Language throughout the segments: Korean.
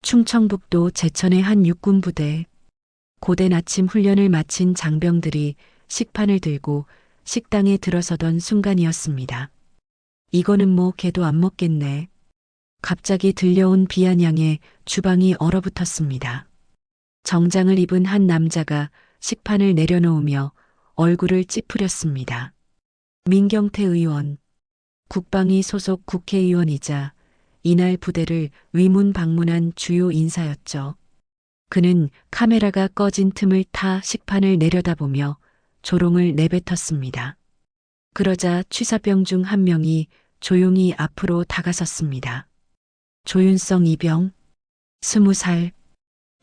충청북도 제천의 한 육군부대. 고된 아침 훈련을 마친 장병들이 식판을 들고 식당에 들어서던 순간이었습니다. 이거는 뭐 걔도 안 먹겠네. 갑자기 들려온 비아냥에 주방이 얼어붙었습니다. 정장을 입은 한 남자가 식판을 내려놓으며 얼굴을 찌푸렸습니다. 민경태 의원, 국방위 소속 국회의원이자 이날 부대를 위문 방문한 주요 인사였죠. 그는 카메라가 꺼진 틈을 타 식판을 내려다보며 조롱을 내뱉었습니다. 그러자 취사병 중 한 명이 조용히 앞으로 다가섰습니다. 조윤성 이병, 20살.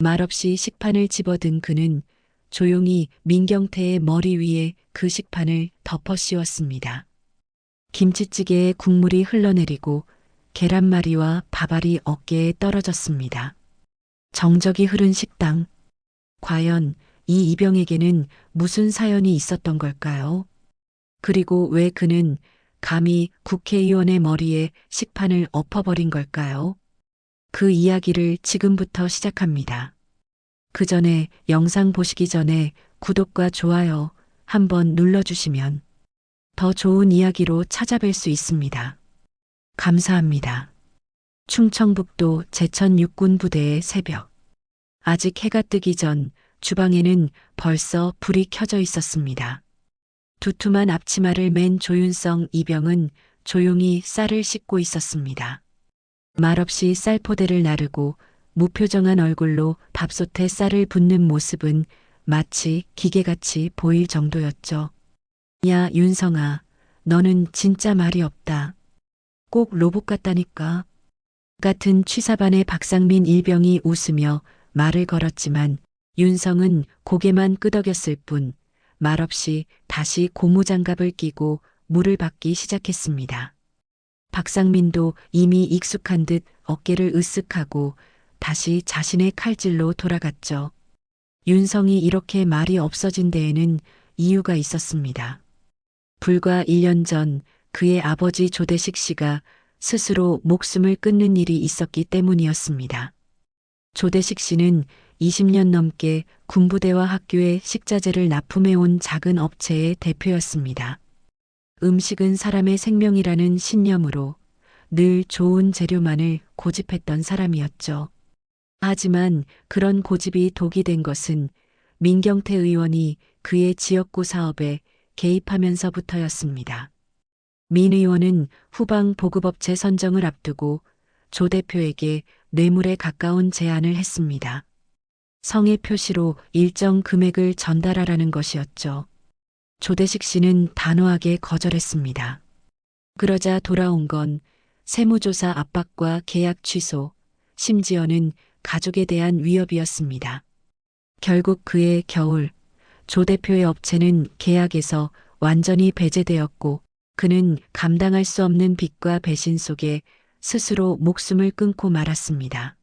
말없이 식판을 집어든 그는 조용히 민경태의 머리 위에 그 식판을 덮어 씌웠습니다. 김치찌개에 국물이 흘러내리고 계란말이와 밥알이 어깨에 떨어졌습니다. 정적이 흐른 식당. 과연 이 이병에게는 무슨 사연이 있었던 걸까요? 그리고 왜 그는 감히 국회의원의 머리에 식판을 엎어버린 걸까요? 그 이야기를 지금부터 시작합니다. 그 전에 영상 보시기 전에 구독과 좋아요 한번 눌러주시면 더 좋은 이야기로 찾아뵐 수 있습니다. 감사합니다. 충청북도 제천 육군부대의 새벽. 아직 해가 뜨기 전 주방에는 벌써 불이 켜져 있었습니다. 두툼한 앞치마를 맨 조윤성 이병은 조용히 쌀을 씻고 있었습니다. 말없이 쌀포대를 나르고 무표정한 얼굴로 밥솥에 쌀을 붓는 모습은 마치 기계같이 보일 정도였죠. 야, 윤성아, 너는 진짜 말이 없다. 꼭 로봇 같다니까. 같은 취사반의 박상민 일병이 웃으며 말을 걸었지만 윤성은 고개만 끄덕였을 뿐 말없이 다시 고무장갑을 끼고 물을 받기 시작했습니다. 박상민도 이미 익숙한 듯 어깨를 으쓱하고 다시 자신의 칼질로 돌아갔죠. 윤성이 이렇게 말이 없어진 데에는 이유가 있었습니다. 불과 1년 전 그의 아버지 조대식 씨가 스스로 목숨을 끊는 일이 있었기 때문이었습니다. 조대식 씨는 20년 넘게 군부대와 학교에 식자재를 납품해온 작은 업체의 대표였습니다. 음식은 사람의 생명이라는 신념으로 늘 좋은 재료만을 고집했던 사람이었죠. 하지만 그런 고집이 독이 된 것은 민경태 의원이 그의 지역구 사업에 개입하면서부터였습니다. 민 의원은 후방 보급업체 선정을 앞두고 조 대표에게 뇌물에 가까운 제안을 했습니다. 성의 표시로 일정 금액을 전달하라는 것이었죠. 조대식 씨는 단호하게 거절했습니다. 그러자 돌아온 건 세무조사 압박과 계약 취소, 심지어는 가족에 대한 위협이었습니다. 결국 그해 겨울, 조 대표의 업체는 계약에서 완전히 배제되었고 그는 감당할 수 없는 빚과 배신 속에 스스로 목숨을 끊고 말았습니다.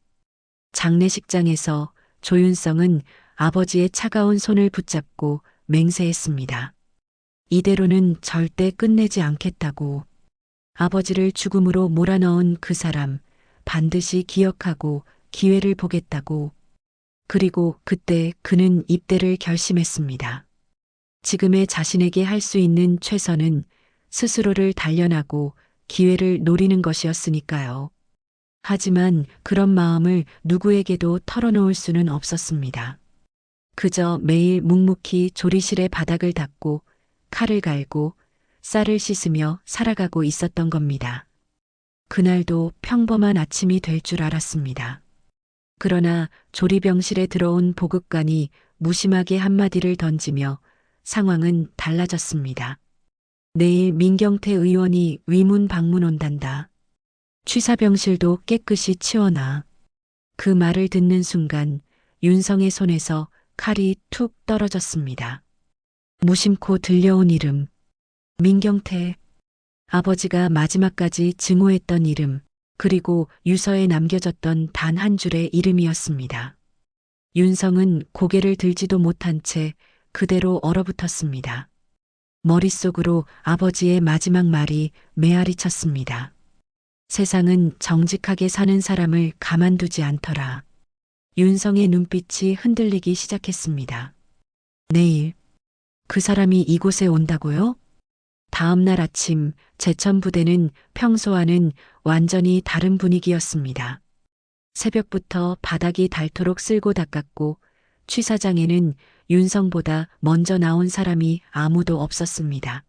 장례식장에서 조윤성은 아버지의 차가운 손을 붙잡고 맹세했습니다. 이대로는 절대 끝내지 않겠다고. 아버지를 죽음으로 몰아넣은 그 사람 반드시 기억하고 기회를 보겠다고. 그리고 그때 그는 입대를 결심했습니다. 지금의 자신에게 할 수 있는 최선은 스스로를 단련하고 기회를 노리는 것이었으니까요. 하지만 그런 마음을 누구에게도 털어놓을 수는 없었습니다. 그저 매일 묵묵히 조리실의 바닥을 닦고 칼을 갈고 쌀을 씻으며 살아가고 있었던 겁니다. 그날도 평범한 아침이 될 줄 알았습니다. 그러나 조리병실에 들어온 보급관이 무심하게 한마디를 던지며 상황은 달라졌습니다. 내일 민경태 의원이 위문 방문 온단다. 취사병실도 깨끗이 치워놔. 그 말을 듣는 순간 윤성의 손에서 칼이 툭 떨어졌습니다. 무심코 들려온 이름. 민경태. 아버지가 마지막까지 증오했던 이름, 그리고 유서에 남겨졌던 단 한 줄의 이름이었습니다. 윤성은 고개를 들지도 못한 채 그대로 얼어붙었습니다. 머릿속으로 아버지의 마지막 말이 메아리 쳤습니다. 세상은 정직하게 사는 사람을 가만두지 않더라. 윤성의 눈빛이 흔들리기 시작했습니다. 내일 그 사람이 이곳에 온다고요? 다음 날 아침 제천부대는 평소와는 완전히 다른 분위기였습니다. 새벽부터 바닥이 닳도록 쓸고 닦았고 취사장에는 윤성보다 먼저 나온 사람이 아무도 없었습니다.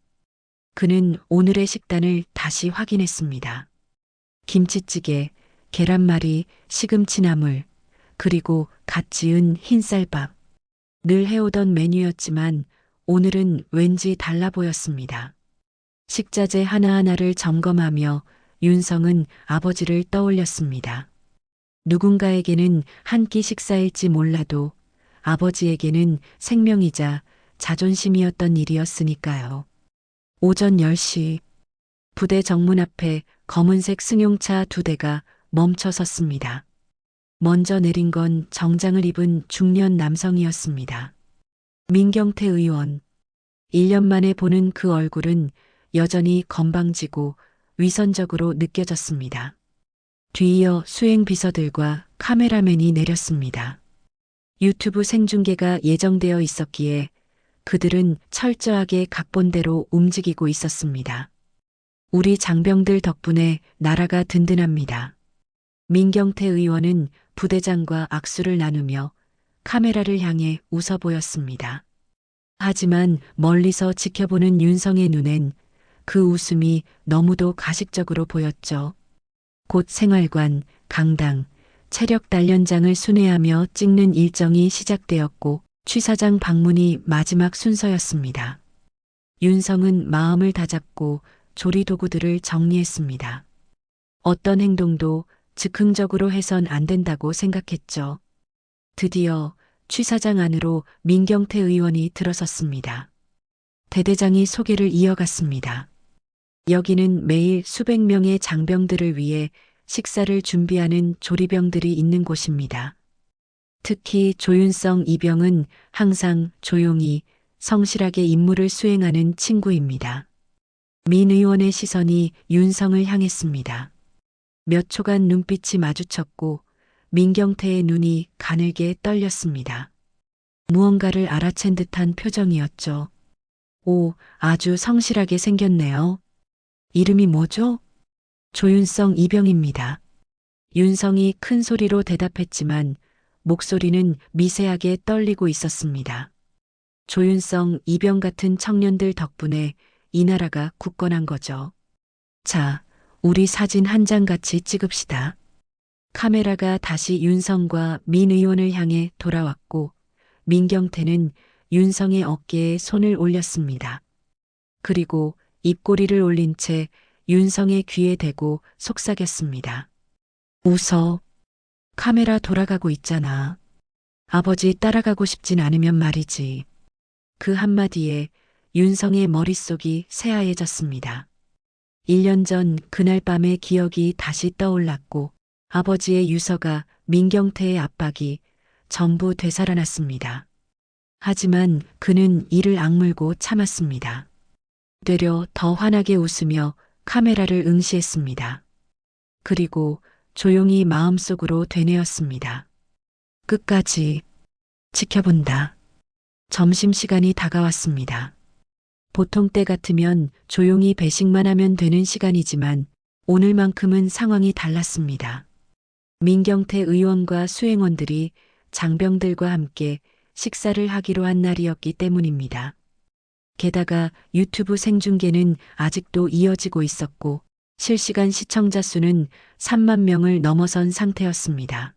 그는 오늘의 식단을 다시 확인했습니다. 김치찌개, 계란말이, 시금치나물, 그리고 갓 지은 흰쌀밥. 늘 해오던 메뉴였지만 오늘은 왠지 달라 보였습니다. 식자재 하나하나를 점검하며 윤성은 아버지를 떠올렸습니다. 누군가에게는 한 끼 식사일지 몰라도 아버지에게는 생명이자 자존심이었던 일이었으니까요. 오전 10시 부대 정문 앞에 검은색 승용차 2대가 멈춰 섰습니다. 먼저 내린 건 정장을 입은 중년 남성이었습니다. 민경태 의원. 1년 만에 보는 그 얼굴은 여전히 건방지고 위선적으로 느껴졌습니다. 뒤이어 수행 비서들과 카메라맨이 내렸습니다. 유튜브 생중계가 예정되어 있었기에 그들은 철저하게 각본대로 움직이고 있었습니다. 우리 장병들 덕분에 나라가 든든합니다. 민경태 의원은 부대장과 악수를 나누며 카메라를 향해 웃어 보였습니다. 하지만 멀리서 지켜보는 윤성의 눈엔 그 웃음이 너무도 가식적으로 보였죠. 곧 생활관, 강당, 체력 단련장을 순회하며 찍는 일정이 시작되었고 취사장 방문이 마지막 순서였습니다. 윤성은 마음을 다잡고 조리도구들을 정리했습니다. 어떤 행동도 즉흥적으로 해선 안 된다고 생각했죠. 드디어 취사장 안으로 민경태 의원이 들어섰습니다. 대대장이 소개를 이어갔습니다. 여기는 매일 수백 명의 장병들을 위해 식사를 준비하는 조리병들이 있는 곳입니다. 특히 조윤성 이병은 항상 조용히 성실하게 임무를 수행하는 친구입니다. 민 의원의 시선이 윤성을 향했습니다. 몇 초간 눈빛이 마주쳤고 민경태의 눈이 가늘게 떨렸습니다. 무언가를 알아챈 듯한 표정이었죠. 오, 아주 성실하게 생겼네요. 이름이 뭐죠? 조윤성 이병입니다. 윤성이 큰 소리로 대답했지만 목소리는 미세하게 떨리고 있었습니다. 조윤성 이병 같은 청년들 덕분에 이 나라가 굳건한 거죠. 자, 우리 사진 한 장 같이 찍읍시다. 카메라가 다시 윤성과 민 의원을 향해 돌아왔고 민경태는 윤성의 어깨에 손을 올렸습니다. 그리고 입꼬리를 올린 채 윤성의 귀에 대고 속삭였습니다. 웃어. 카메라 돌아가고 있잖아. 아버지 따라가고 싶진 않으면 말이지. 그 한마디에 윤성의 머릿속이 새하얘졌습니다. 1년 전 그날 밤의 기억이 다시 떠올랐고 아버지의 유서가 민경태의 압박이 전부 되살아났습니다. 하지만 그는 이를 악물고 참았습니다. 되려 더 환하게 웃으며 카메라를 응시했습니다. 그리고 조용히 마음속으로 되뇌었습니다. 끝까지 지켜본다. 점심시간이 다가왔습니다. 보통 때 같으면 조용히 배식만 하면 되는 시간이지만 오늘만큼은 상황이 달랐습니다. 민경태 의원과 수행원들이 장병들과 함께 식사를 하기로 한 날이었기 때문입니다. 게다가 유튜브 생중계는 아직도 이어지고 있었고 실시간 시청자 수는 3만 명을 넘어선 상태였습니다.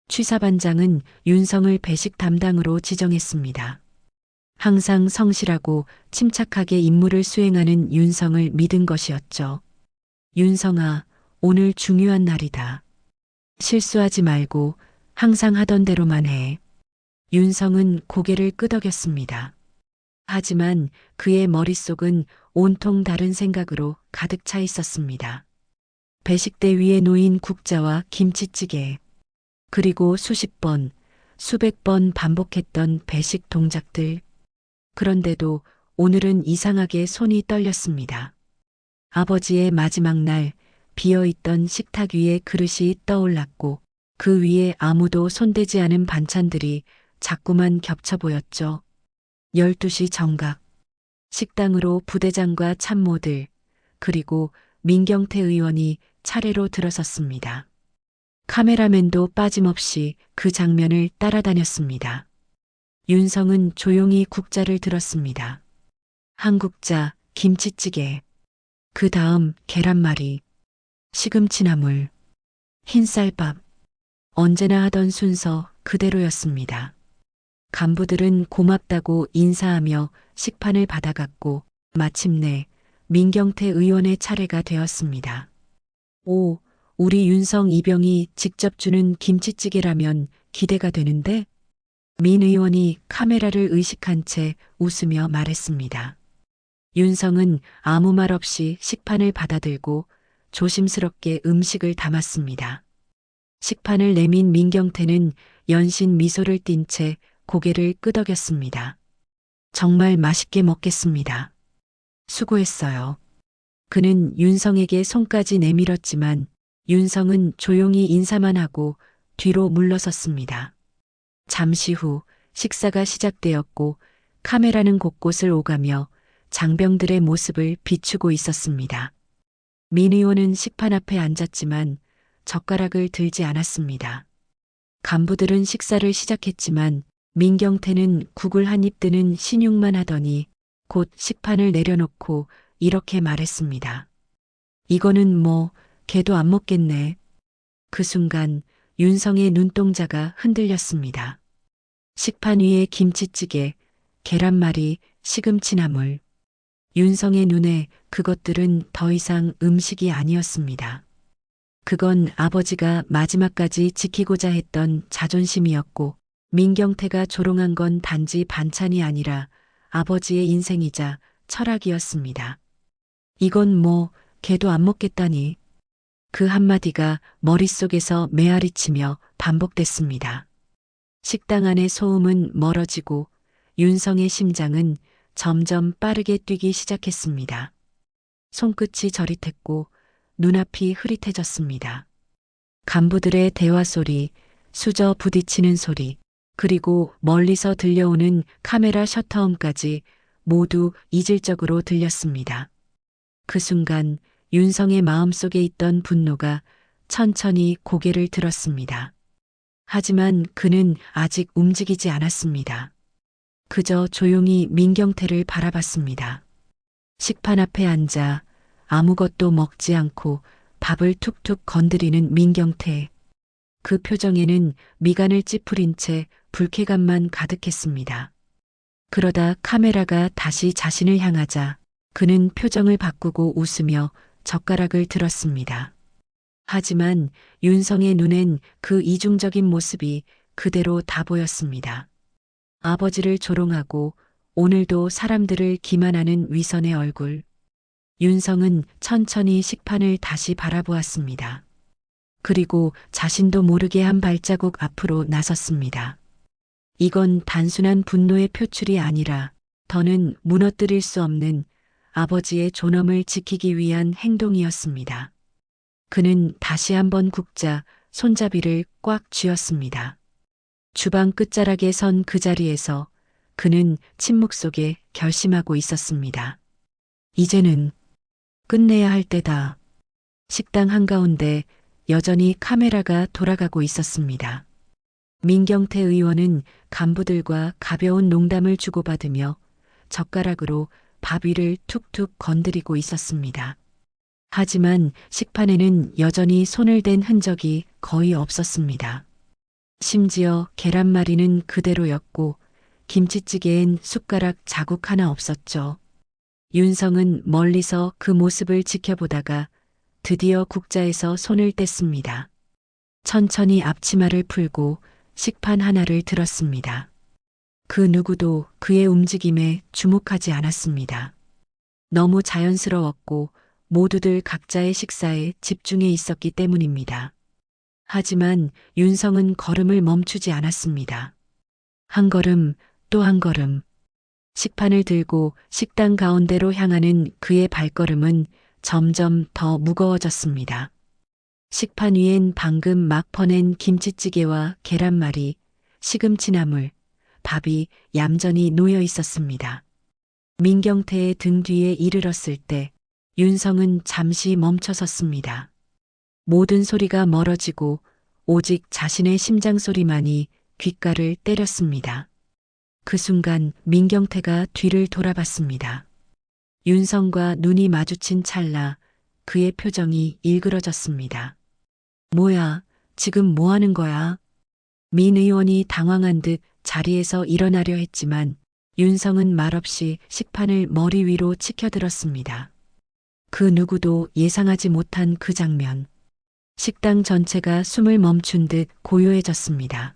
취사반장은 윤성을 배식 담당으로 지정했습니다. 항상 성실하고 침착하게 임무를 수행하는 윤성을 믿은 것이었죠. 윤성아, 오늘 중요한 날이다. 실수하지 말고 항상 하던 대로만 해. 윤성은 고개를 끄덕였습니다. 하지만 그의 머릿속은 온통 다른 생각으로 가득 차 있었습니다. 배식대 위에 놓인 국자와 김치찌개, 그리고 수십 번, 수백 번 반복했던 배식 동작들. 그런데도 오늘은 이상하게 손이 떨렸습니다. 아버지의 마지막 날 비어있던 식탁 위에 그릇이 떠올랐고 그 위에 아무도 손대지 않은 반찬들이 자꾸만 겹쳐 보였죠. 12시 정각. 식당으로 부대장과 참모들, 그리고 민경태 의원이 차례로 들어섰습니다. 카메라맨도 빠짐없이 그 장면을 따라다녔습니다. 윤성은 조용히 국자를 들었습니다. 한 국자, 김치찌개, 그 다음 계란말이, 시금치나물, 흰쌀밥, 언제나 하던 순서 그대로였습니다. 간부들은 고맙다고 인사하며 식판을 받아갔고 마침내 민경태 의원의 차례가 되었습니다. 오, 우리 윤성 이병이 직접 주는 김치찌개라면 기대가 되는데? 민 의원이 카메라를 의식한 채 웃으며 말했습니다. 윤성은 아무 말 없이 식판을 받아들고 조심스럽게 음식을 담았습니다. 식판을 내민 민경태는 연신 미소를 띤 채 고개를 끄덕였습니다. 정말 맛있게 먹겠습니다. 수고했어요. 그는 윤성에게 손까지 내밀었지만 윤성은 조용히 인사만 하고 뒤로 물러섰습니다. 잠시 후 식사가 시작되었고 카메라는 곳곳을 오가며 장병들의 모습을 비추고 있었습니다. 민 의원은 식판 앞에 앉았지만 젓가락을 들지 않았습니다. 간부들은 식사를 시작했지만 민경태는 국을 한 입 드는 신용만 하더니 곧 식판을 내려놓고 이렇게 말했습니다. 이거는 뭐 걔도 안 먹겠네. 그 순간 윤성의 눈동자가 흔들렸습니다. 식판 위에 김치찌개, 계란말이, 시금치나물. 윤성의 눈에 그것들은 더 이상 음식이 아니었습니다. 그건 아버지가 마지막까지 지키고자 했던 자존심이었고 민경태가 조롱한 건 단지 반찬이 아니라 아버지의 인생이자 철학이었습니다. 이건 뭐 걔도 안 먹겠다니. 그 한마디가 머릿속에서 메아리치며 반복됐습니다. 식당 안의 소음은 멀어지고 윤성의 심장은 점점 빠르게 뛰기 시작했습니다. 손끝이 저릿했고 눈앞이 흐릿해졌습니다. 간부들의 대화 소리, 수저 부딪히는 소리, 그리고 멀리서 들려오는 카메라 셔터음까지 모두 이질적으로 들렸습니다. 그 순간 윤성의 마음속에 있던 분노가 천천히 고개를 들었습니다. 하지만 그는 아직 움직이지 않았습니다. 그저 조용히 민경태를 바라봤습니다. 식판 앞에 앉아 아무것도 먹지 않고 밥을 툭툭 건드리는 민경태. 그 표정에는 미간을 찌푸린 채 불쾌감만 가득했습니다. 그러다 카메라가 다시 자신을 향하자 그는 표정을 바꾸고 웃으며 젓가락을 들었습니다. 하지만 윤성의 눈엔 그 이중적인 모습이 그대로 다 보였습니다. 아버지를 조롱하고 오늘도 사람들을 기만하는 위선의 얼굴. 윤성은 천천히 식판을 다시 바라보았습니다. 그리고 자신도 모르게 한 발자국 앞으로 나섰습니다. 이건 단순한 분노의 표출이 아니라 더는 무너뜨릴 수 없는 아버지의 존엄을 지키기 위한 행동이었습니다. 그는 다시 한번 국자, 손잡이를 꽉 쥐었습니다. 주방 끝자락에 선 그 자리에서 그는 침묵 속에 결심하고 있었습니다. 이제는 끝내야 할 때다. 식당 한가운데 여전히 카메라가 돌아가고 있었습니다. 민경태 의원은 간부들과 가벼운 농담을 주고받으며 젓가락으로 밥 위를 툭툭 건드리고 있었습니다. 하지만 식판에는 여전히 손을 댄 흔적이 거의 없었습니다. 심지어 계란말이는 그대로였고 김치찌개엔 숟가락 자국 하나 없었죠. 윤성은 멀리서 그 모습을 지켜보다가 드디어 국자에서 손을 뗐습니다. 천천히 앞치마를 풀고 식판 하나를 들었습니다. 그 누구도 그의 움직임에 주목하지 않았습니다. 너무 자연스러웠고 모두들 각자의 식사에 집중해 있었기 때문입니다. 하지만 윤성은 걸음을 멈추지 않았습니다. 한 걸음, 또 한 걸음. 식판을 들고 식당 가운데로 향하는 그의 발걸음은 점점 더 무거워졌습니다. 식판 위엔 방금 막 퍼낸 김치찌개와 계란말이, 시금치나물, 밥이 얌전히 놓여 있었습니다. 민경태의 등 뒤에 이르렀을 때 윤성은 잠시 멈춰섰습니다. 모든 소리가 멀어지고 오직 자신의 심장 소리만이 귓가를 때렸습니다. 그 순간 민경태가 뒤를 돌아봤습니다. 윤성과 눈이 마주친 찰나 그의 표정이 일그러졌습니다. 뭐야, 지금 뭐 하는 거야? 민 의원이 당황한 듯 자리에서 일어나려 했지만 윤성은 말없이 식판을 머리 위로 치켜들었습니다. 그 누구도 예상하지 못한 그 장면. 식당 전체가 숨을 멈춘 듯 고요해졌습니다.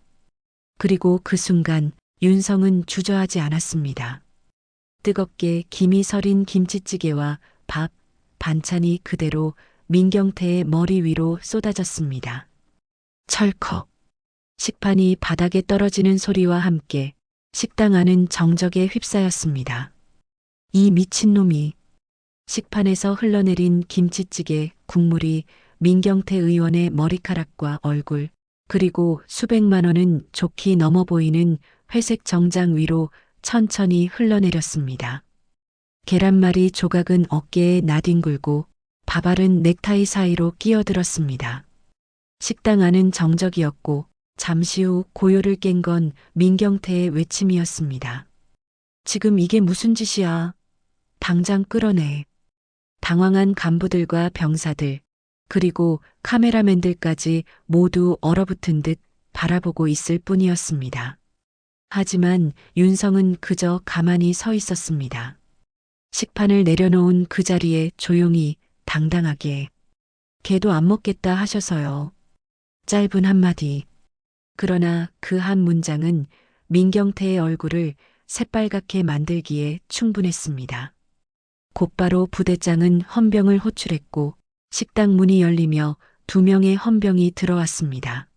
그리고 그 순간 윤성은 주저하지 않았습니다. 뜨겁게 김이 서린 김치찌개와 밥, 반찬이 그대로 민경태의 머리 위로 쏟아졌습니다. 철컥. 식판이 바닥에 떨어지는 소리와 함께 식당 안은 정적에 휩싸였습니다. 이 미친놈이. 식판에서 흘러내린 김치찌개, 국물이 민경태 의원의 머리카락과 얼굴, 그리고 수백만 원은 좋게 넘어 보이는 회색 정장 위로 천천히 흘러내렸습니다. 계란말이 조각은 어깨에 나뒹굴고 밥알은 넥타이 사이로 끼어들었습니다. 식당 안은 정적이었고 잠시 후 고요를 깬 건 민경태의 외침이었습니다. 지금 이게 무슨 짓이야? 당장 끌어내. 당황한 간부들과 병사들, 그리고 카메라맨들까지 모두 얼어붙은 듯 바라보고 있을 뿐이었습니다. 하지만 윤성은 그저 가만히 서 있었습니다. 식판을 내려놓은 그 자리에 조용히 당당하게 걔도 안 먹겠다 하셔서요. 짧은 한마디. 그러나 그 한 문장은 민경태의 얼굴을 새빨갛게 만들기에 충분했습니다. 곧바로 부대장은 헌병을 호출했고 식당 문이 열리며 2명의 헌병이 들어왔습니다.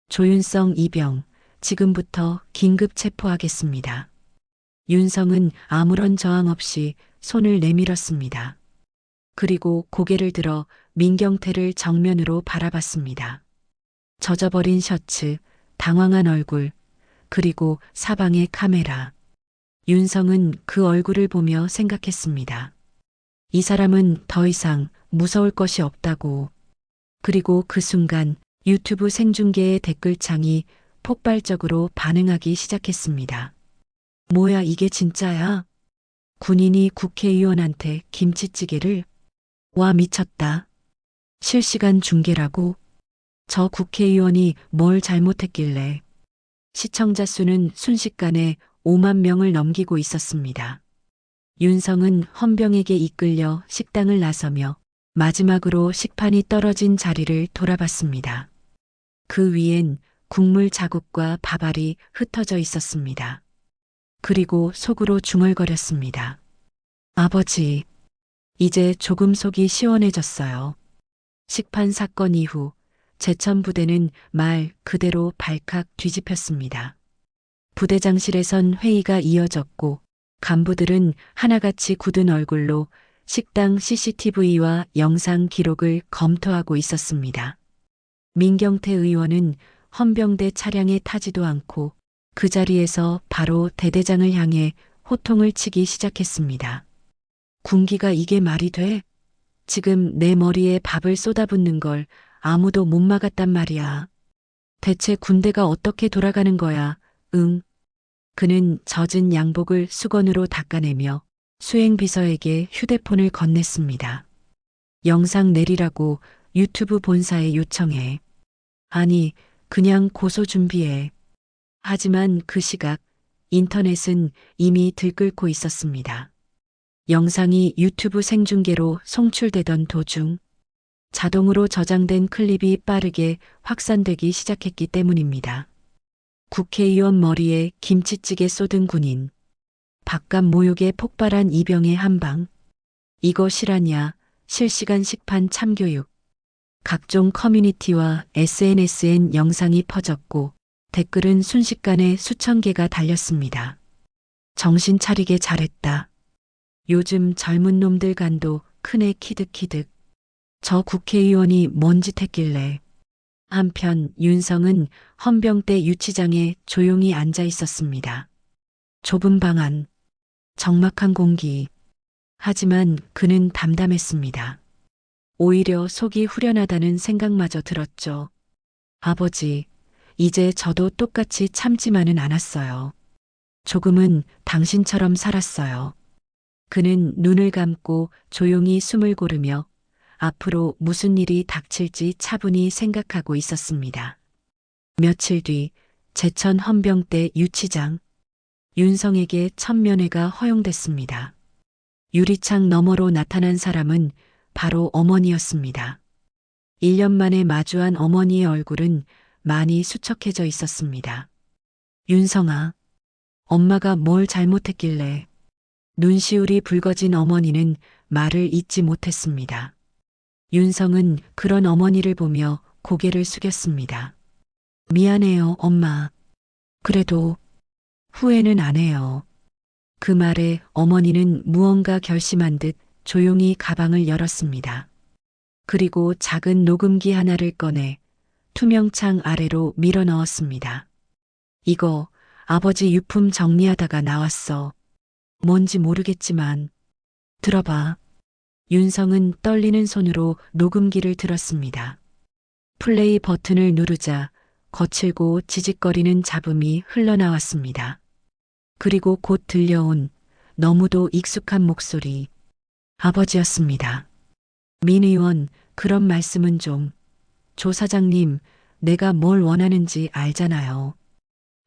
조윤성 이병, 지금부터 긴급 체포하겠습니다. 윤성은 아무런 저항 없이 손을 내밀었습니다. 그리고 고개를 들어 민경태를 정면으로 바라봤습니다. 젖어버린 셔츠, 당황한 얼굴, 그리고 사방의 카메라. 윤성은 그 얼굴을 보며 생각했습니다. 이 사람은 더 이상 무서울 것이 없다고. 그리고 그 순간 유튜브 생중계의 댓글창이 폭발적으로 반응하기 시작했습니다. 뭐야 이게 진짜야? 군인이 국회의원한테 김치찌개를? 와 미쳤다. 실시간 중계라고? 저 국회의원이 뭘 잘못했길래. 시청자 수는 순식간에 5만 명을 넘기고 있었습니다. 윤성은 헌병에게 이끌려 식당을 나서며 마지막으로 식판이 떨어진 자리를 돌아봤습니다. 그 위엔 국물 자국과 밥알이 흩어져 있었습니다. 그리고 속으로 중얼거렸습니다. 아버지, 이제 조금 속이 시원해졌어요. 식판 사건 이후 제천부대는 말 그대로 발칵 뒤집혔습니다. 부대장실에선 회의가 이어졌고 간부들은 하나같이 굳은 얼굴로 식당 CCTV와 영상 기록을 검토하고 있었습니다. 민경태 의원은 헌병대 차량에 타지도 않고 그 자리에서 바로 대대장을 향해 호통을 치기 시작했습니다. 군기가 이게 말이 돼? 지금 내 머리에 밥을 쏟아붓는 걸 아무도 못 막았단 말이야. 대체 군대가 어떻게 돌아가는 거야? 응. 그는 젖은 양복을 수건으로 닦아내며 수행비서에게 휴대폰을 건넸습니다. 영상 내리라고 유튜브 본사에 요청해. 아니, 그냥 고소 준비해. 하지만 그 시각 인터넷은 이미 들끓고 있었습니다. 영상이 유튜브 생중계로 송출되던 도중 자동으로 저장된 클립이 빠르게 확산되기 시작했기 때문입니다. 국회의원 머리에 김치찌개 쏟은 군인, 밥값 모욕에 폭발한 이병의 한방, 이거 실화냐, 실시간 식판 참교육, 각종 커뮤니티와 SNS엔 영상이 퍼졌고 댓글은 순식간에 수천 개가 달렸습니다. 정신 차리게 잘했다. 요즘 젊은 놈들 간도 큰애 키득키득. 저 국회의원이 뭔 짓 했길래. 한편 윤성은 헌병대 유치장에 조용히 앉아 있었습니다. 좁은 방 안, 적막한 공기. 하지만 그는 담담했습니다. 오히려 속이 후련하다는 생각마저 들었죠. 아버지, 이제 저도 똑같이 참지만은 않았어요. 조금은 당신처럼 살았어요. 그는 눈을 감고 조용히 숨을 고르며 앞으로 무슨 일이 닥칠지 차분히 생각하고 있었습니다. 며칠 뒤 제천 헌병대 유치장. 윤성에게 첫 면회가 허용됐습니다. 유리창 너머로 나타난 사람은 바로 어머니였습니다. 1년 만에 마주한 어머니의 얼굴은 많이 수척해져 있었습니다. 윤성아, 엄마가 뭘 잘못했길래. 눈시울이 붉어진 어머니는 말을 잇지 못했습니다. 윤성은 그런 어머니를 보며 고개를 숙였습니다. 미안해요, 엄마. 그래도 후회는 안 해요. 그 말에 어머니는 무언가 결심한 듯 조용히 가방을 열었습니다. 그리고 작은 녹음기 하나를 꺼내 투명창 아래로 밀어 넣었습니다. 이거 아버지 유품 정리하다가 나왔어. 뭔지 모르겠지만 들어봐. 윤성은 떨리는 손으로 녹음기를 들었습니다. 플레이 버튼을 누르자 거칠고 지직거리는 잡음이 흘러나왔습니다. 그리고 곧 들려온 너무도 익숙한 목소리. 아버지였습니다. 민 의원, 그런 말씀은 좀. 조 사장님, 내가 뭘 원하는지 알잖아요.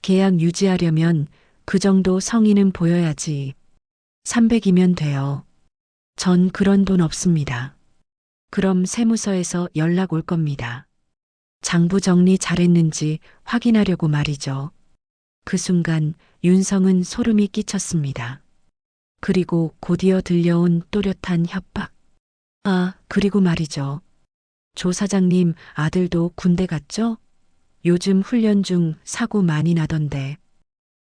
계약 유지하려면 그 정도 성의는 보여야지. 300이면 돼요. 전 그런 돈 없습니다. 그럼 세무서에서 연락 올 겁니다. 장부 정리 잘했는지 확인하려고 말이죠. 그 순간 윤성은 소름이 끼쳤습니다. 그리고 곧이어 들려온 또렷한 협박. 아, 그리고 말이죠. 조 사장님 아들도 군대 갔죠? 요즘 훈련 중 사고 많이 나던데.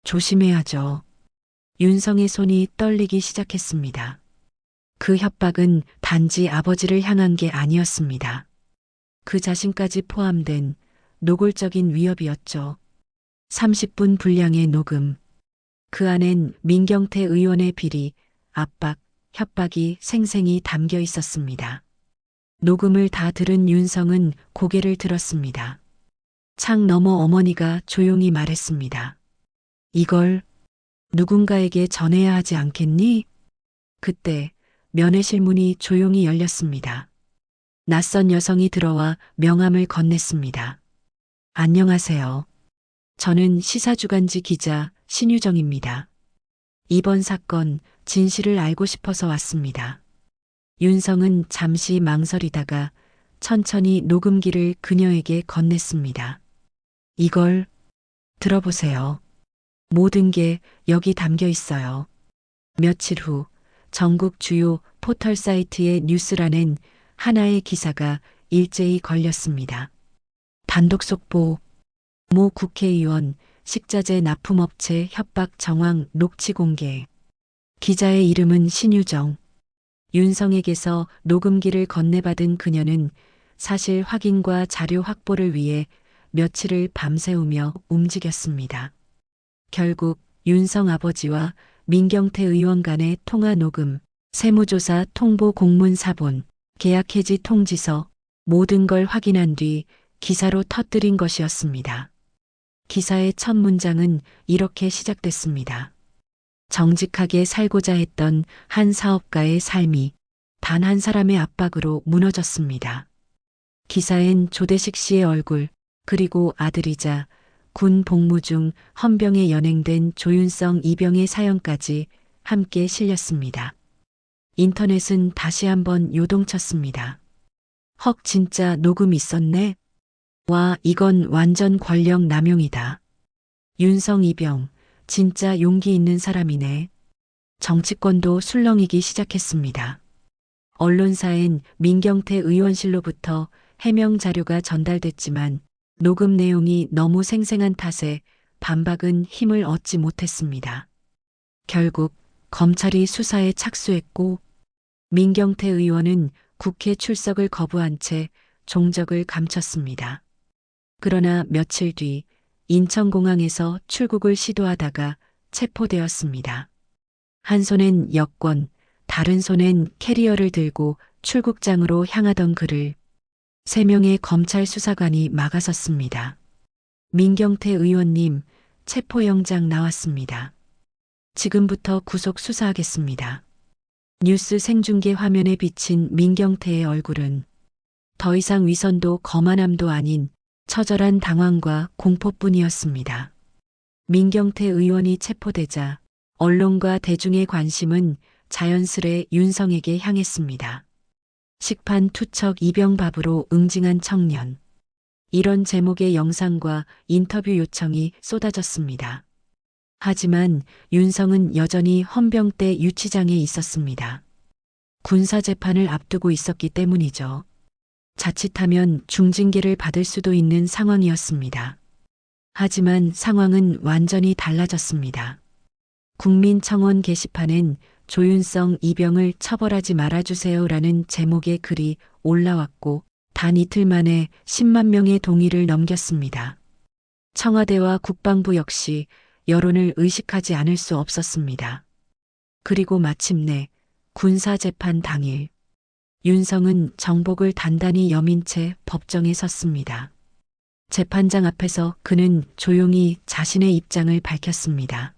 조심해야죠. 윤성의 손이 떨리기 시작했습니다. 그 협박은 단지 아버지를 향한 게 아니었습니다. 그 자신까지 포함된 노골적인 위협이었죠. 30분 분량의 녹음. 그 안엔 민경태 의원의 비리, 압박, 협박이 생생히 담겨 있었습니다. 녹음을 다 들은 윤성은 고개를 들었습니다. 창 너머 어머니가 조용히 말했습니다. 이걸 누군가에게 전해야 하지 않겠니? 그때 면회실 문이 조용히 열렸습니다. 낯선 여성이 들어와 명함을 건넸습니다. 안녕하세요. 저는 시사주간지 기자 신유정입니다. 이번 사건 진실을 알고 싶어서 왔습니다. 윤성은 잠시 망설이다가 천천히 녹음기를 그녀에게 건넸습니다. 이걸 들어보세요. 모든 게 여기 담겨 있어요. 며칠 후 전국 주요 포털 사이트의 뉴스란엔 하나의 기사가 일제히 걸렸습니다. 단독 속보. 모 국회의원 식자재 납품업체 협박 정황 녹취 공개. 기자의 이름은 신유정. 윤성에게서 녹음기를 건네받은 그녀는 사실 확인과 자료 확보를 위해 며칠을 밤새우며 움직였습니다. 결국 윤성 아버지와 민경태 의원 간의 통화 녹음, 세무조사 통보 공문 사본, 계약 해지 통지서, 모든 걸 확인한 뒤 기사로 터뜨린 것이었습니다. 기사의 첫 문장은 이렇게 시작됐습니다. 정직하게 살고자 했던 한 사업가의 삶이 단 한 사람의 압박으로 무너졌습니다. 기사엔 조대식 씨의 얼굴, 그리고 아들이자 군 복무 중 헌병에 연행된 조윤성 이병의 사연까지 함께 실렸습니다. 인터넷은 다시 한번 요동쳤습니다. 헉, 진짜 녹음 있었네? 와, 이건 완전 권력 남용이다. 윤성 이병, 진짜 용기 있는 사람이네. 정치권도 술렁이기 시작했습니다. 언론사엔 민경태 의원실로부터 해명 자료가 전달됐지만 녹음 내용이 너무 생생한 탓에 반박은 힘을 얻지 못했습니다. 결국 검찰이 수사에 착수했고 민경태 의원은 국회 출석을 거부한 채 종적을 감췄습니다. 그러나 며칠 뒤 인천공항에서 출국을 시도하다가 체포되었습니다. 한 손엔 여권, 다른 손엔 캐리어를 들고 출국장으로 향하던 그를 3명의 검찰 수사관이 막아섰습니다. 민경태 의원님, 체포영장 나왔습니다. 지금부터 구속 수사하겠습니다. 뉴스 생중계 화면에 비친 민경태의 얼굴은 더 이상 위선도 거만함도 아닌 처절한 당황과 공포뿐이었습니다. 민경태 의원이 체포되자 언론과 대중의 관심은 자연스레 윤성에게 향했습니다. 식판 투척 이병밥으로 응징한 청년. 이런 제목의 영상과 인터뷰 요청이 쏟아졌습니다. 하지만 윤성은 여전히 헌병대 유치장에 있었습니다. 군사재판을 앞두고 있었기 때문이죠. 자칫하면 중징계를 받을 수도 있는 상황이었습니다. 하지만 상황은 완전히 달라졌습니다. 국민청원 게시판엔 조윤성 이병을 처벌하지 말아주세요라는 제목의 글이 올라왔고 단 이틀 만에 10만 명의 동의를 넘겼습니다. 청와대와 국방부 역시 여론을 의식하지 않을 수 없었습니다. 그리고 마침내 군사재판 당일 윤성은 정복을 단단히 여민 채 법정에 섰습니다. 재판장 앞에서 그는 조용히 자신의 입장을 밝혔습니다.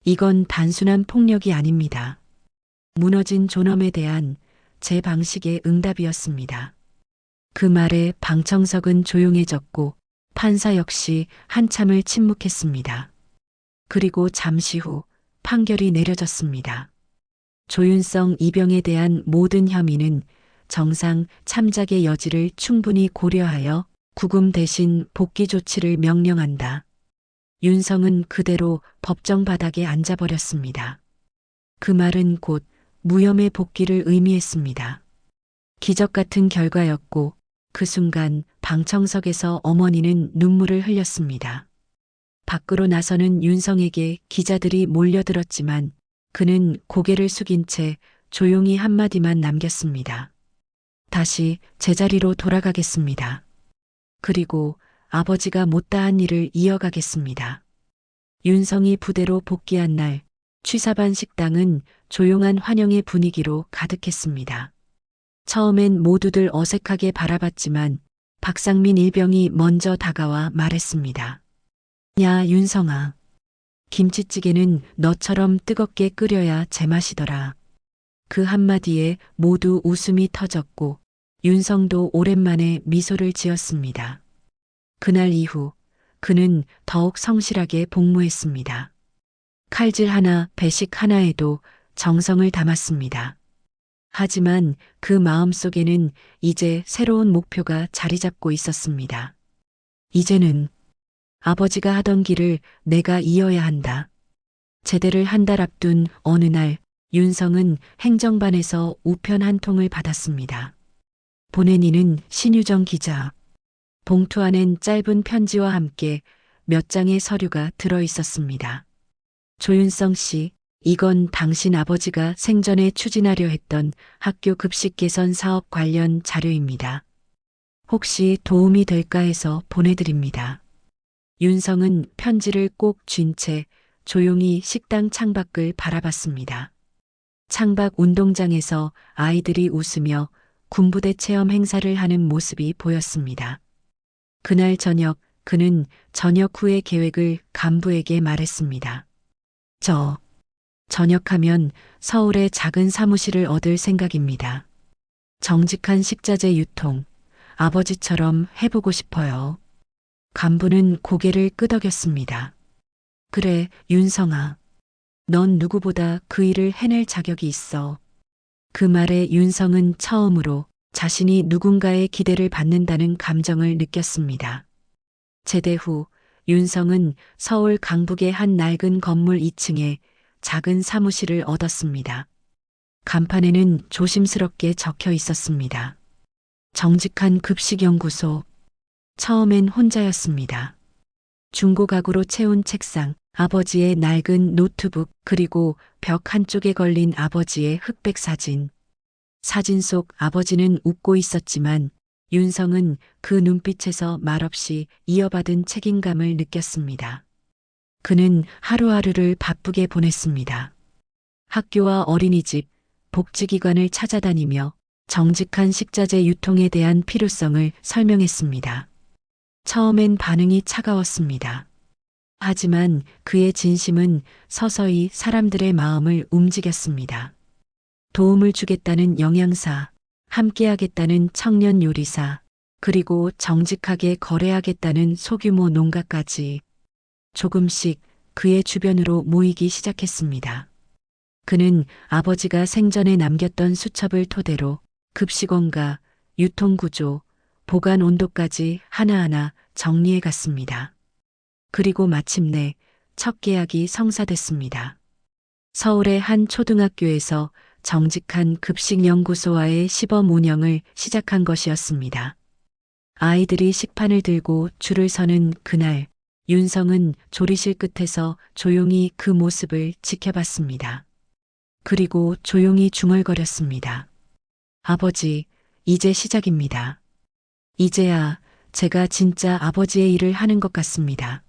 이건 단순한 폭력이 아닙니다. 무너진 존엄에 대한 제 방식의 응답이었습니다. 그 말에 방청석은 조용해졌고 판사 역시 한참을 침묵했습니다. 그리고 잠시 후 판결이 내려졌습니다. 조윤성 이병에 대한 모든 혐의는 정상 참작의 여지를 충분히 고려하여 구금 대신 복귀 조치를 명령한다. 윤성은 그대로 법정 바닥에 앉아버렸습니다. 그 말은 곧 무혐의 복귀를 의미했습니다. 기적 같은 결과였고 그 순간 방청석에서 어머니는 눈물을 흘렸습니다. 밖으로 나서는 윤성에게 기자들이 몰려들었지만 그는 고개를 숙인 채 조용히 한마디만 남겼습니다. 다시 제자리로 돌아가겠습니다. 그리고 아버지가 못다한 일을 이어가겠습니다. 윤성이 부대로 복귀한 날 취사반 식당은 조용한 환영의 분위기로 가득했습니다. 처음엔 모두들 어색하게 바라봤지만 박상민 일병이 먼저 다가와 말했습니다. 야, 윤성아. 김치찌개는 너처럼 뜨겁게 끓여야 제맛이더라. 그 한마디에 모두 웃음이 터졌고 윤성도 오랜만에 미소를 지었습니다. 그날 이후 그는 더욱 성실하게 복무했습니다. 칼질 하나, 배식 하나에도 정성을 담았습니다. 하지만 그 마음속에는 이제 새로운 목표가 자리 잡고 있었습니다. 이제는 아버지가 하던 길을 내가 이어야 한다. 제대를 한 달 앞둔 어느 날 윤성은 행정반에서 우편 한 통을 받았습니다. 보낸 이는 신유정 기자. 봉투 안엔 짧은 편지와 함께 몇 장의 서류가 들어 있었습니다. 조윤성 씨, 이건 당신 아버지가 생전에 추진하려 했던 학교 급식 개선 사업 관련 자료입니다. 혹시 도움이 될까 해서 보내드립니다. 윤성은 편지를 꼭 쥔 채 조용히 식당 창밖을 바라봤습니다. 창밖 운동장에서 아이들이 웃으며 군부대 체험 행사를 하는 모습이 보였습니다. 그날 저녁 그는 저녁 후의 계획을 간부에게 말했습니다. 저 전역하면 서울의 작은 사무실을 얻을 생각입니다. 정직한 식자재 유통, 아버지처럼 해보고 싶어요. 간부는 고개를 끄덕였습니다. 그래, 윤성아. 넌 누구보다 그 일을 해낼 자격이 있어. 그 말에 윤성은 처음으로 자신이 누군가의 기대를 받는다는 감정을 느꼈습니다. 제대 후 윤성은 서울 강북의 한 낡은 건물 2층에 작은 사무실을 얻었습니다. 간판에는 조심스럽게 적혀 있었습니다. 정직한 급식연구소. 처음엔 혼자였습니다. 중고 가구로 채운 책상, 아버지의 낡은 노트북, 그리고 벽 한쪽에 걸린 아버지의 흑백 사진. 사진 속 아버지는 웃고 있었지만 윤성은 그 눈빛에서 말없이 이어받은 책임감을 느꼈습니다. 그는 하루하루를 바쁘게 보냈습니다. 학교와 어린이집, 복지기관을 찾아다니며 정직한 식자재 유통에 대한 필요성을 설명했습니다. 처음엔 반응이 차가웠습니다. 하지만 그의 진심은 서서히 사람들의 마음을 움직였습니다. 도움을 주겠다는 영양사, 함께하겠다는 청년 요리사, 그리고 정직하게 거래하겠다는 소규모 농가까지 조금씩 그의 주변으로 모이기 시작했습니다. 그는 아버지가 생전에 남겼던 수첩을 토대로 급식원과 유통구조, 보관 온도까지 하나하나 정리해 갔습니다. 그리고 마침내 첫 계약이 성사됐습니다. 서울의 한 초등학교에서 정직한 급식연구소와의 시범 운영을 시작한 것이었습니다. 아이들이 식판을 들고 줄을 서는 그날, 윤성은 조리실 끝에서 조용히 그 모습을 지켜봤습니다. 그리고 조용히 중얼거렸습니다. 아버지, 이제 시작입니다. 이제야 제가 진짜 아버지의 일을 하는 것 같습니다.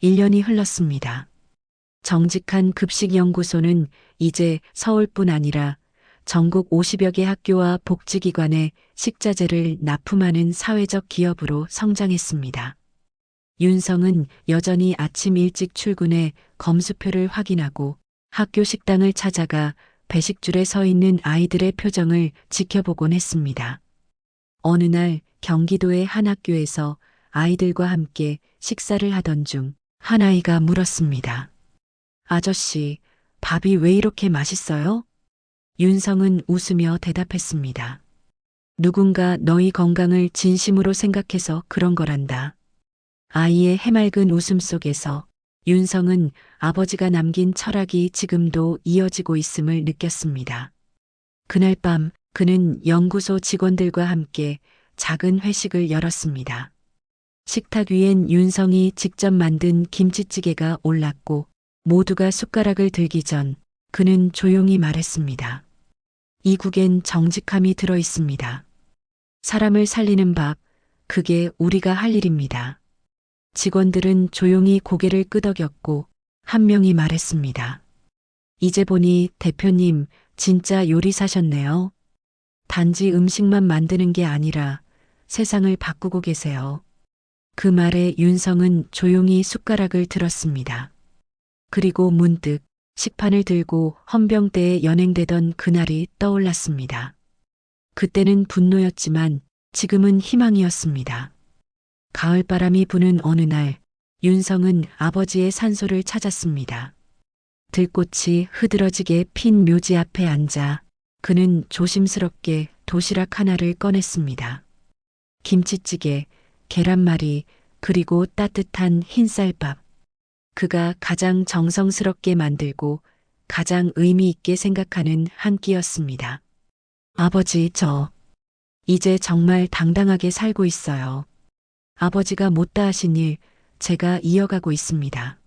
1년이 흘렀습니다. 정직한 급식연구소는 이제 서울뿐 아니라 전국 50여 개 학교와 복지기관에 식자재를 납품하는 사회적 기업으로 성장했습니다. 윤성은 여전히 아침 일찍 출근해 검수표를 확인하고 학교 식당을 찾아가 배식줄에 서 있는 아이들의 표정을 지켜보곤 했습니다. 어느 날 경기도의 한 학교에서 아이들과 함께 식사를 하던 중 한 아이가 물었습니다. 아저씨, 밥이 왜 이렇게 맛있어요? 윤성은 웃으며 대답했습니다. 누군가 너희 건강을 진심으로 생각해서 그런 거란다. 아이의 해맑은 웃음 속에서 윤성은 아버지가 남긴 철학이 지금도 이어지고 있음을 느꼈습니다. 그날 밤 그는 연구소 직원들과 함께 작은 회식을 열었습니다. 식탁 위엔 윤성이 직접 만든 김치찌개가 올랐고 모두가 숟가락을 들기 전 그는 조용히 말했습니다. 이 국엔 정직함이 들어 있습니다. 사람을 살리는 밥, 그게 우리가 할 일입니다. 직원들은 조용히 고개를 끄덕였고 한 명이 말했습니다. 이제 보니 대표님 진짜 요리사셨네요. 단지 음식만 만드는 게 아니라 세상을 바꾸고 계세요. 그 말에 윤성은 조용히 숟가락을 들었습니다. 그리고 문득 식판을 들고 헌병대에 연행되던 그날이 떠올랐습니다. 그때는 분노였지만 지금은 희망이었습니다. 가을바람이 부는 어느 날 윤성은 아버지의 산소를 찾았습니다. 들꽃이 흐드러지게 핀 묘지 앞에 앉아 그는 조심스럽게 도시락 하나를 꺼냈습니다. 김치찌개, 계란말이, 그리고 따뜻한 흰쌀밥. 그가 가장 정성스럽게 만들고 가장 의미 있게 생각하는 한 끼였습니다. 아버지, 저 이제 정말 당당하게 살고 있어요. 아버지가 못다 하신 일 제가 이어가고 있습니다.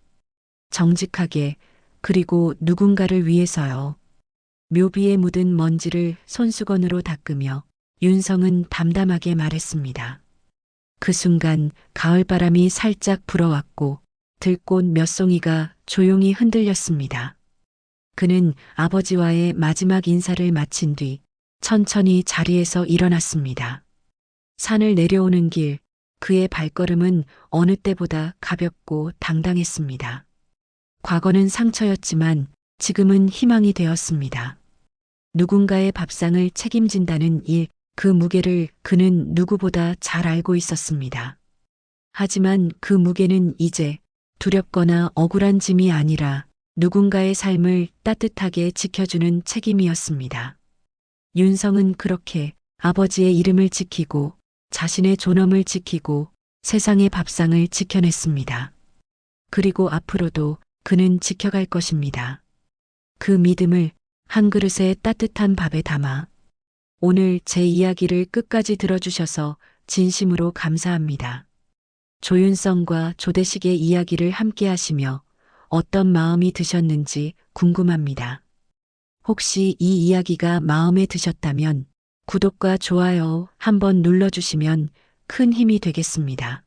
정직하게, 그리고 누군가를 위해서요. 묘비에 묻은 먼지를 손수건으로 닦으며 윤성은 담담하게 말했습니다. 그 순간 가을바람이 살짝 불어왔고 들꽃 몇 송이가 조용히 흔들렸습니다. 그는 아버지와의 마지막 인사를 마친 뒤 천천히 자리에서 일어났습니다. 산을 내려오는 길, 그의 발걸음은 어느 때보다 가볍고 당당했습니다. 과거는 상처였지만 지금은 희망이 되었습니다. 누군가의 밥상을 책임진다는 일, 그 무게를 그는 누구보다 잘 알고 있었습니다. 하지만 그 무게는 이제 두렵거나 억울한 짐이 아니라 누군가의 삶을 따뜻하게 지켜주는 책임이었습니다. 윤성은 그렇게 아버지의 이름을 지키고 자신의 존엄을 지키고 세상의 밥상을 지켜냈습니다. 그리고 앞으로도 그는 지켜갈 것입니다. 그 믿음을 한 그릇의 따뜻한 밥에 담아 오늘 제 이야기를 끝까지 들어주셔서 진심으로 감사합니다. 조윤성과 조대식의 이야기를 함께 하시며 어떤 마음이 드셨는지 궁금합니다. 혹시 이 이야기가 마음에 드셨다면 구독과 좋아요 한번 눌러주시면 큰 힘이 되겠습니다.